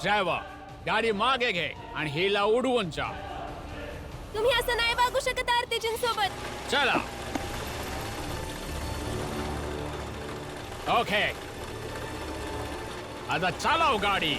Driver गाडी मागे घे आणि हिला उडवून जा. तुम्ही असं नाही वागू शकत आरतीजीं सोबत. चला. ओके, आता चालव गाडी.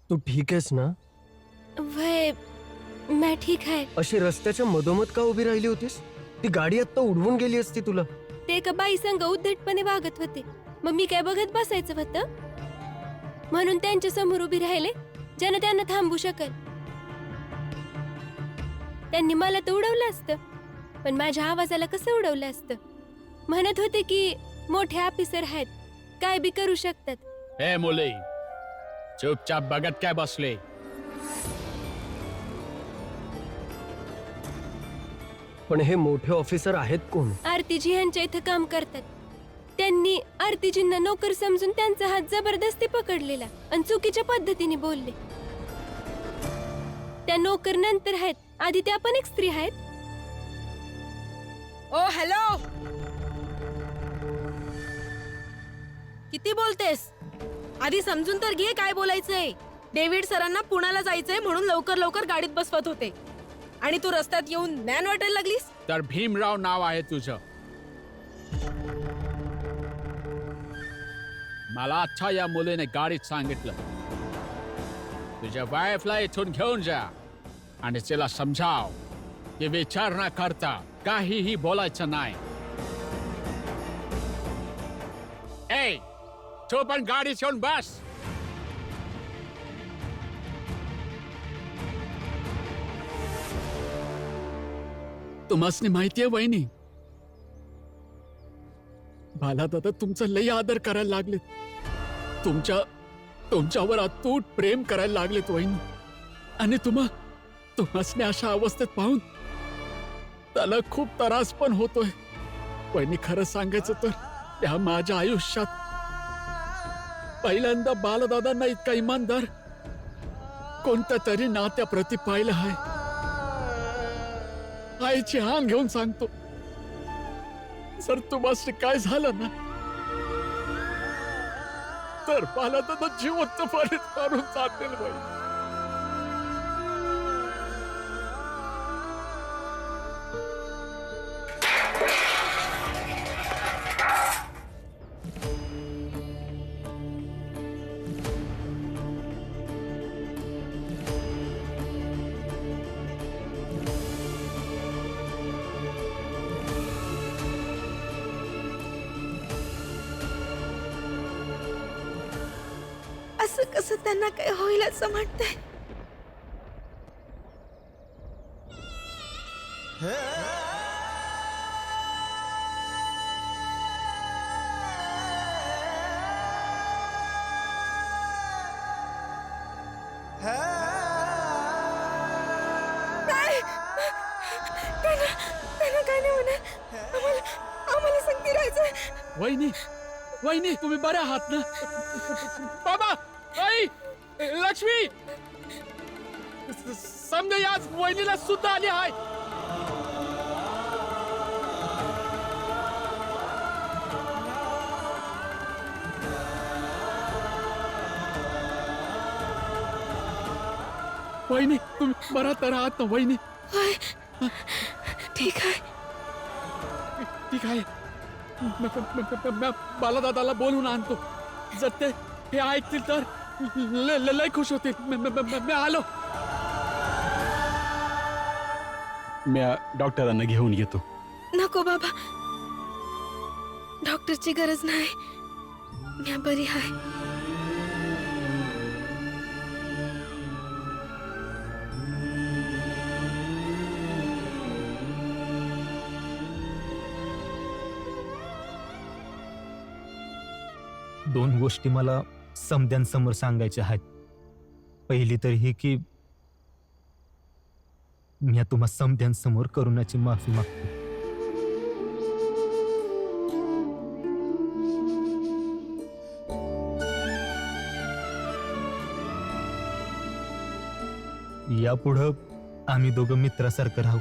तू ठीक आहेस ना? वय मैं ठीक आहे. अशी रस्त्याच्या मधोमध का उभी राहिली होतीस? ती गाडी आता उडवून गेली असती तुला. ते एका बाई संग उद्धटपणे वागत होते. मग मी काय बघत बसायचं होतं? म्हणून त्यांच्या समोर उभी राहिले ज्यानं त्यांना थांबू शकल. त्यांनी मला तर उडवलं असतं, पण माझ्या आवाजाला कसं उडवलं असतं? म्हणत होते की मोठे ऑफिसर आहेत, काय बी करू शकतात. हे मुली, चुपचाप बघत काय बसले? पण हे मोठे ऑफिसर आहेत कोण? आरतीजी यांच्या इथं काम करतात. त्यांनी आरतीजींना नोकर समजून त्यांचा हात जबरदस्ती पकडलेला आणि चुकीच्या पद्धतीने बोलले. त्या नोकर नंतर आहेत, आधी त्या पण एक स्त्री आहेत. ओ हॅलो, किती बोलतेस? आधी समजून तर घे काय बोलायचंय. डेव्हिड सरांना पुण्याला जायचंय म्हणून लवकर लवकर गाडीत बसवत होते आणि तू रस्त्यात येऊन मॅन वाटायला लागलीस. तर भीमराव नाव आहे तुझं. मला अच्छा या मुलीने गाडीत सांगितलं, तुझ्या वाईफला इथून घेऊन जा आणि तिला समजाव की विचार न करता काहीही बोलायचं नाही. ए, तू पण गाडीत येऊन बस. तुम्हाला माहितीये वहिनी, बाला दादा तुमचा लई आदर करायला लागले. तुमच्यावर अतूट प्रेम करायला लागलेत वहिनी. आणि तुम्हाला अशा अवस्थेत पाहून त्याला खूप त्रास पण होतोय. वहिनी, खरं सांगायचं तर त्या माझ्या आयुष्यात पहिल्यांदा बालदादांना इतका इमानदार कोणत्या तरी नात्याप्रती पाहिलं आहे. आईची हान घेऊन सांगतो, जर तुम्हाला काय झालं ना तर बालदादा जिवंत फरीत मारून जातील बाई. असं कसं त्यांना काय होईल असं म्हणताय? त्यांना काय नाही होणार. आम्हाला संगती राहायचं. वहिनी, वहिनी, तुम्ही बरे आहात ना? बाबा, आई, लक्ष्मी, समजा आज वहिनीला सुद्धा आली आहे. वहिनी, तुम्ही बरा तर आहात ना वहिनी? ठीक आहे. ठीक आहे. बालादादाला बोलून आणतो. जर ते हे ऐकतील तर लय खुश होतील. मी आलो. मी डॉक्टरांना घेऊन येतो. नको बाबा, डॉक्टरची गरज नाही. मी बरी आहे. 2 गोष्टी मला समद्यांसमोर सांगायच्या आहेत. पहिली तर ही की मी तुम्हा समद्यांसमोर करुणाची माफी मागतो. यापुढं आम्ही दोघं मित्रासारखं राहू.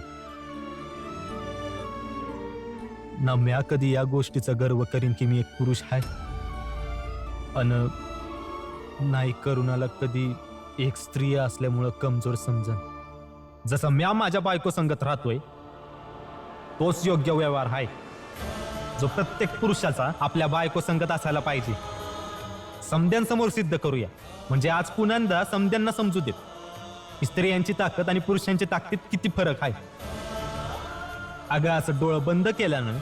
ना म्या कधी या गोष्टीचा गर्व करीन की मी एक पुरुष आहे, अन नाही करुणाला कधी एक स्त्री असल्यामुळं कमजोर समजन. जसं म्या माझ्या बायको संगत राहतोय तोच योग्य व्यवहार आहे जो प्रत्येक पुरुषाचा आपल्या बायको संगत असायला पाहिजे. समद्यांसमोर सिद्ध करूया, म्हणजे आज पुन्हा समद्यांना समजू देत स्त्रियांची ताकद आणि पुरुषांची ताकदीत किती फरक आहे. अगं असं डोळं बंद केल्यानं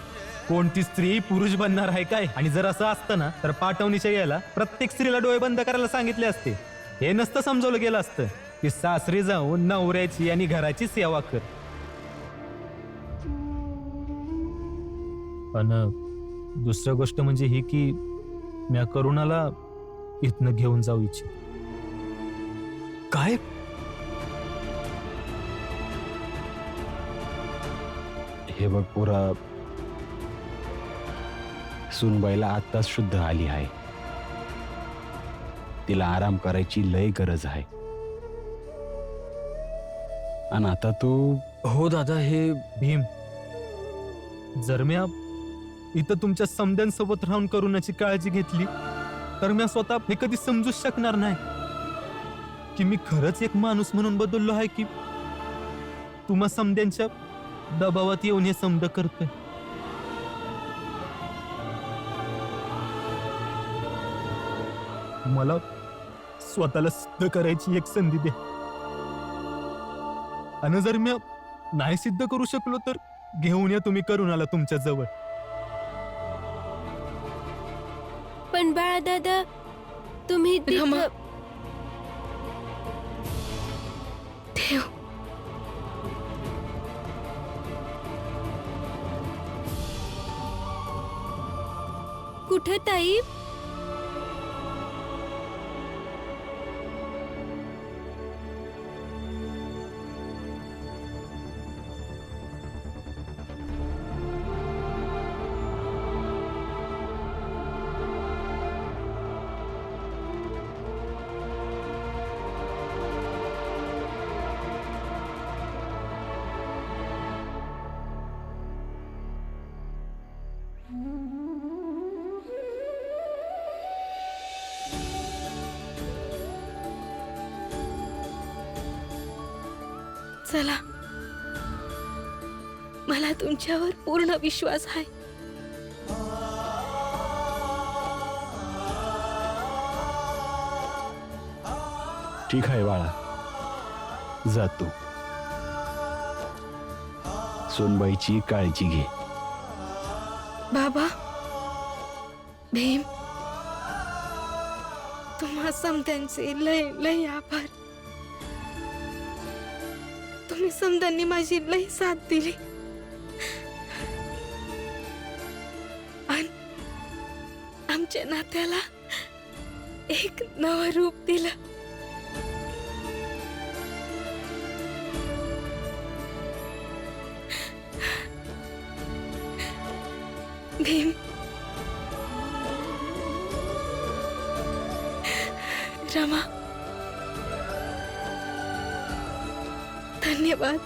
कोणती स्त्री पुरुष बनणार आहे काय? आणि जर असं असतं ना तर पाठवणीच्या याला प्रत्येक स्त्रीला डोळे बंद करायला सांगितले असते. हे नसतं समजवलं गेलं असतं की सासरी जाऊन नवऱ्याची आणि घराची सेवा कर. पण दुसरी गोष्ट म्हणजे ही की मी करुणाला इथनं घेऊन जाऊ इच्छित. काय? हे बघ पोरा, सुनबाईला आत्ताच शुद्ध आली आहे. तिला आराम करायची लय गरज आहे. आणि आता तू हो दादा, हे भीम, जर मी इथं तुमच्या समद्यांसोबत राहून करुणाची काळजी घेतली तर मी स्वतः हे कधी समजूच शकणार नाही की मी खरंच एक माणूस म्हणून बदललो आहे की तुम्हा समद्यांच्या दबावात येऊन हे समद करतोय. मला स्वतःला सिद्ध करायची एक संधी द्या. आणि जर मी नाही सिद्ध करू शकलो तर घेऊन या तुम्ही करुणाला तुमच्या जवळ. पण बाळा दादा, तुम्ही रमा. तिथं ठेव. कुठं ताई? चला, मला तुमच्यावर पूर्ण विश्वास आहे. ठीक आहे बाळा, जा तू. सोनबाईची काळजी घे. बाबा, भीम, तुम्हा समद्यांचे लय लय आभार. तुम्ही समद्यांनी माझी लय साथ दिली आणि आमच्या नात्याला एक नवं रूप दिलं. भीम, रमा, धन्यवाद.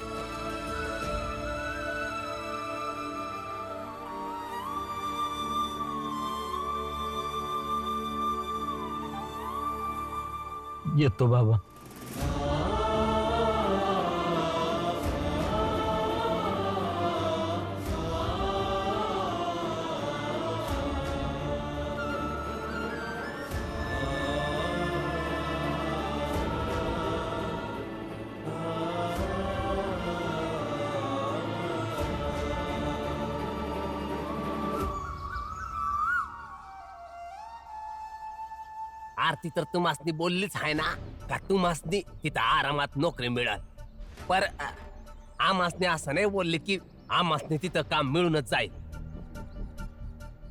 येतो बाबा. आरती तर तुम्हासनी बोललीच आहे ना का तुम्हासनी तिथं आरामात नोकरी मिळेल. पर आमासनी असं नाही बोलले की आमासनी तिथं काम मिळूनच जाईल.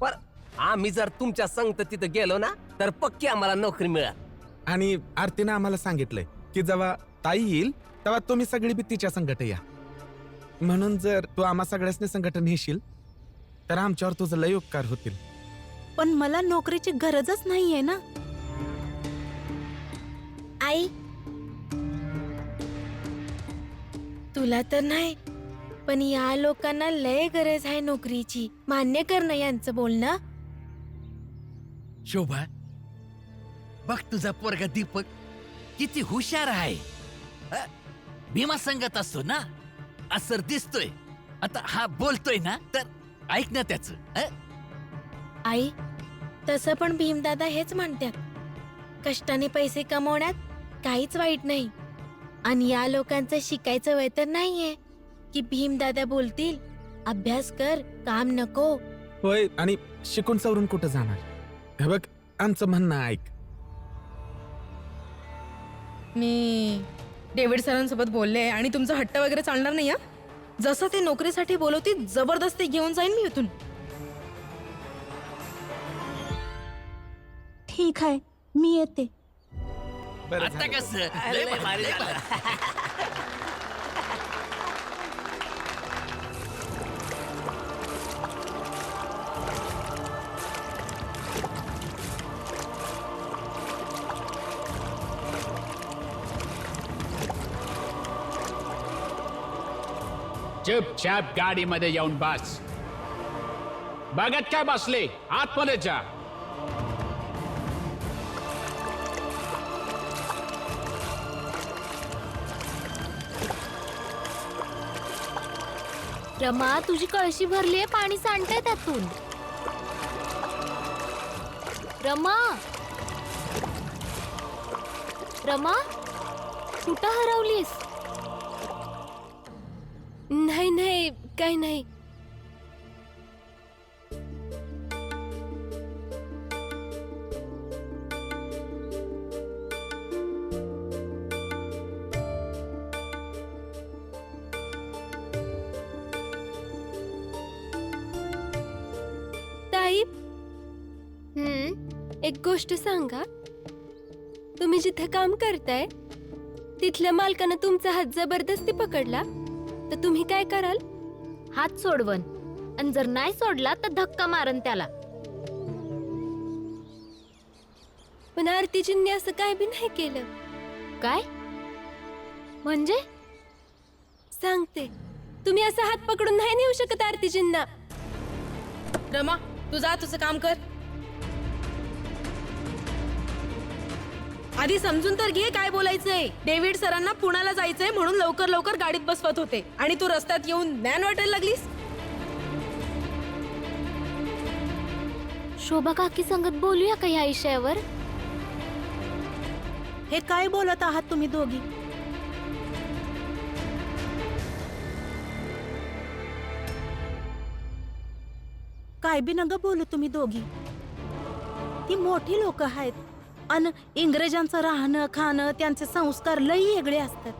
पर आम्ही जर तुमच्या संगत तिथं गेलो ना तर पक्की आम्हाला नोकरी मिळेल. आणि आरतीनं आम्हाला सांगितलंय की जेव्हा ताई येईल तेव्हा तुम्ही सगळी बी तिच्या संगट या. म्हणून जर तू आम्हा सगळ्यासनी संगत नेशील तर आमच्यावर तुझं लय उपकार होतील. पण मला नोकरीची गरजच नाहीये ना. आई, तुला तर नाही, पण या लोकांना लय गरज आहे नोकरीची. मान्य कर ना यांचं बोलणं. शोभा, बघ तुझा पोरगा दीपक किती हुशार आहे. भीमा संगत असतो ना, असर दिसतोय. आता हा बोलतोय ना, तर ऐक ना त्याच. आई, तसं पण भीमदादा हेच म्हणतात, कष्टाने पैसे कमवण्यात काहीच वाईट नाही. आणि या लोकांचं शिकायचं वय तर नाहीये की भीमदादा बोलतील अभ्यास कर, काम नको. होय, आणि शिकून सवरून कुठं जाणार. हे बघ, आमचं म्हणणं ऐक. मी डेव्हिड सरांसोबत बोलले आणि तुमचा हट्ट वगैरे चालणार नाही. जसं ते नोकरीसाठी बोलवतील जबरदस्ती घेऊन जाईन मी इथून. ठीक आहे, मी येते. बरं आता झालं. कसं लय भारी, लय भारी. चुपचाप गाडीमध्ये येऊन बस. बघत काय बसले, आतमध्ये जा. रमा, तुझी कळशी भरलीये, पाणी सांडतंय त्यातून. रमा, रमा, कुठं हरवलीस? नाही नाही, काही नाही. ताई, एक गोष्ट सांगा. तुम्ही जिथे काम करताय तिथल्या मालकानं तुमचा हात जबरदस्ती पकडला तर तुम्ही काय कराल? हात सोडवन, आणि जर नाही सोडला तर धक्का मारन त्याला. पण आरतीजींनी असं काय बी नाही केलं. काय म्हणजे? सांगते, तुम्ही असा हात पकडून नाही नेऊ शकत आरतीजींना. रमा, तू जा, तुझं काम कर. आधी समजून तर घे काय बोलायचंय. डेव्हिड सरांना पुण्याला जायचंय म्हणून लवकर लवकर गाडीत बसवत होते आणि तू रस्त्यात येऊन ज्ञान वाटायला लागलीस. शोभा काकी संगत बोलूया का या विषयावर? हे काय बोलत आहात तुम्ही दोघी? काय बी नग बोलू तुम्ही दोघी. ती मोठी लोक आहेत आणि इंग्रजांचं राहणं खाणं त्यांचे संस्कार लई वेगळे असतात.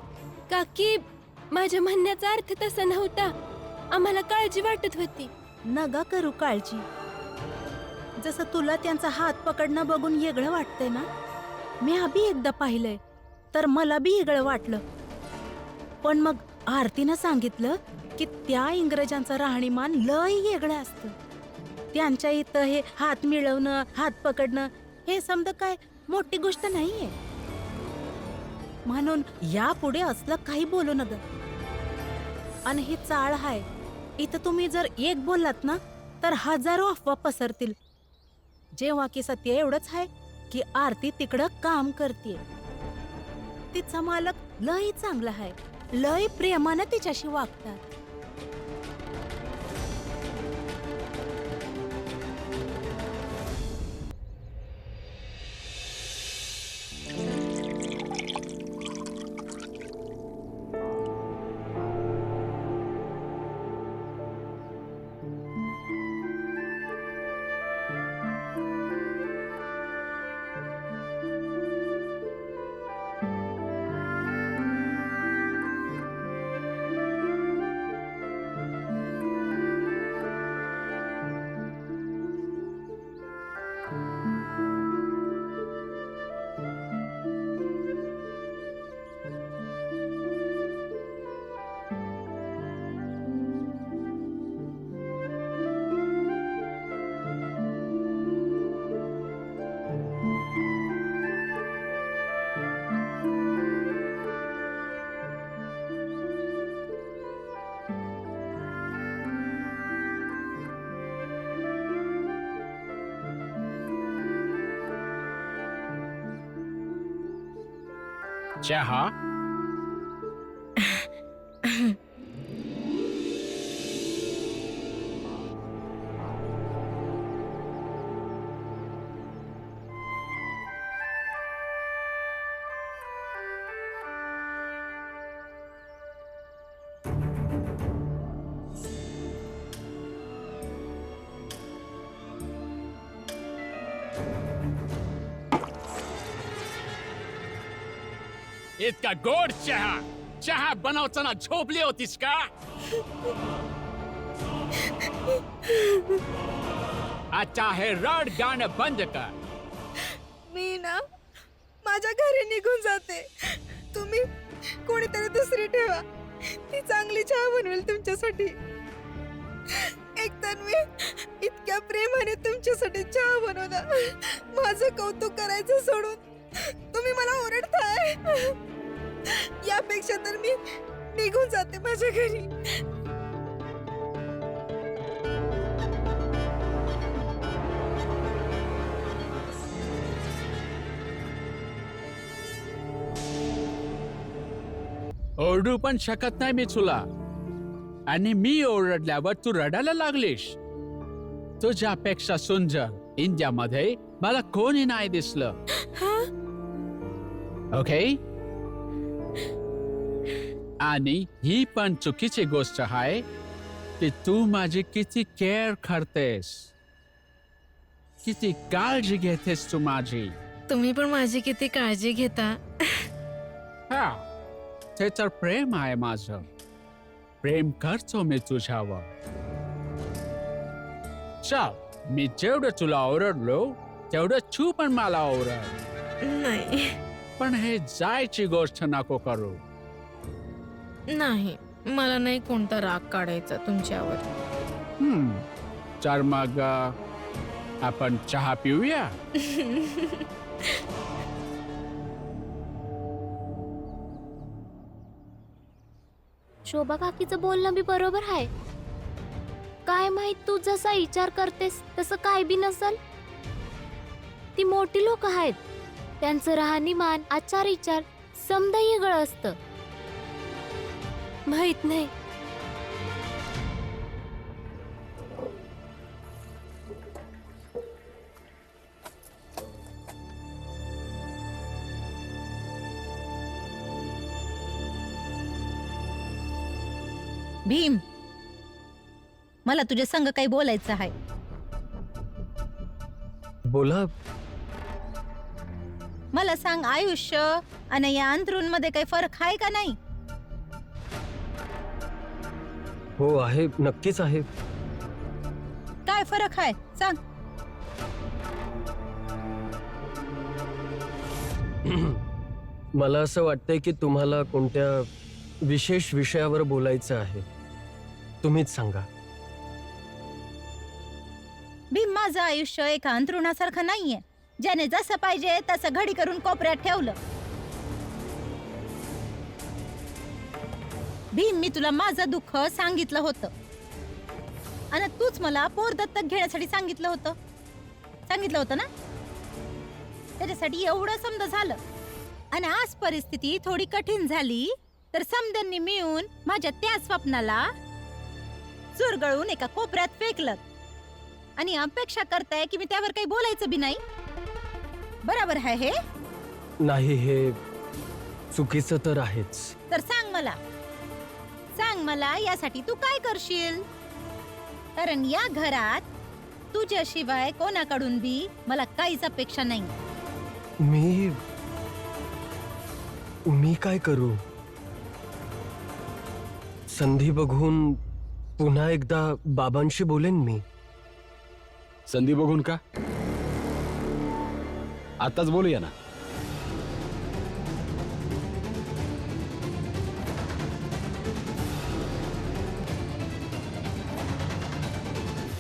काकी, माझ्या म्हणण्याचा अर्थ तसा नव्हता. आम्हाला काळजी वाटत होती. नगा करू काळजी. जसं तुला त्यांचा हात पकडणं बघून वेगळं वाटतंय ना, मी अभि एकदा पाहिलंय तर मला बी वेगळं वाटलं. पण मग आरतीनं सांगितलं की त्या इंग्रजांचं राहणीमान लई वेगळं असतं. त्यांच्या इथं हे हात मिळवणं, हात पकडणं हे समजा काय मोठी गोष्ट नाहीये. म्हणून यापुढे असलं काही बोलू नका. आणि ही चाळ आहे, इथं तुम्ही जर एक बोललात ना तर हजारो अफवा पसरतील. जेव्हा की सत्य एवढंच आहे की आरती तिकडं काम करते. तिचा मालक लय चांगला आहे, लय प्रेमानं तिच्याशी वागतात. चहा. इतका गोड चहा. चहा बनवताना झोपली होतीस का? आता हे रड गाणं बंद कर. मी ना माझ्या घरी निघून जाते. तुम्ही कोणीतरी दुसरी ठेवा. ती चांगली चहा बनवेल तुमच्यासाठी. एकतर मी इतक्या प्रेमाने तुमच्यासाठी चहा बनवला. माझं कौतुक करायचं सोडून तुम्ही मला ओरडताय. यापेक्षा तर मी निघून जाते माझ्या घरी. ओरडू पण शकत नाही मी तुला. आणि मी ओरडल्यावर तू रडायला लागलीस. तुझ्यापेक्षा सुंदर इंडियामध्ये मला कोणी नाही दिसलं. ओके. आणि ही पण चुकीची गोष्ट आहे की तू माझी किती केअर करतेस, किती काळजी घेतेस तू माझी. तुम्ही पण माझी किती काळजी घेता. हा, ते तर प्रेम आहे माझं. प्रेम करतो मी तुझ्यावर. चल, मी जेवढं तुला ओरडलो तेवढं तू पण मला ओरड. नाही पण हे जायची गोष्ट नको करू. नाही, मला नाही कोणता राग काढायचा तुमच्यावर. तर मग आपण चहा पिऊया. शोभा काकीचं बोलणं बी बरोबर आहे. काय माहित तू जसा विचार करतेस तसं काय बी नसल. ती मोठी लोक आहेत. त्यांचं राहणीमान, आचार विचार समजा वेगळं असतं. माहित नाही. भीम, मला तुझ्या संग काही बोलायचं आहे. बोला. मला सांग, आयुष्य आणि या अंतरूंमध्ये काही फरक आहे का नाही? हो आहे, नक्कीच आहे. काय फरक आहे सांग. मला असं वाटतंय की तुम्हाला कोणत्या विशेष विषयावर बोलायचं आहे. तुम्हीच सांगा. भीम, माझं आयुष्य एका अंतरुणासारखं नाहीये, ज्याने जसं पाहिजे तसं घडी करून कोपऱ्यात ठेवलं. भीम, मी तुला माझं दुःख सांगितलं होतं आणि तूच मला पोर दत्तक घेण्यासाठी सांगितलं होतं ना. त्याच्यासाठी एवढं समजा झालं आणि आज परिस्थिती थोडी कठीण झाली तर समद्यांनी मिळून माझ्या त्या स्वप्नाला चुरगळून एका कोपऱ्यात फेकलं आणि अपेक्षा करताय की मी त्यावर काही बोलायचं बी नाही. बरोबर आहे हे? नाही, हे चुकीचं तर आहेच. तर सांग मला यासाठी तू काय करशील? कारण या घरात तुझ्याशिवाय कोणाकडून बी मला काहीच अपेक्षा नाही. मी काय करू? संधी बघून पुन्हा एकदा बाबांशी बोलेन मी. संधी बघून का? आताच बोलूया ना.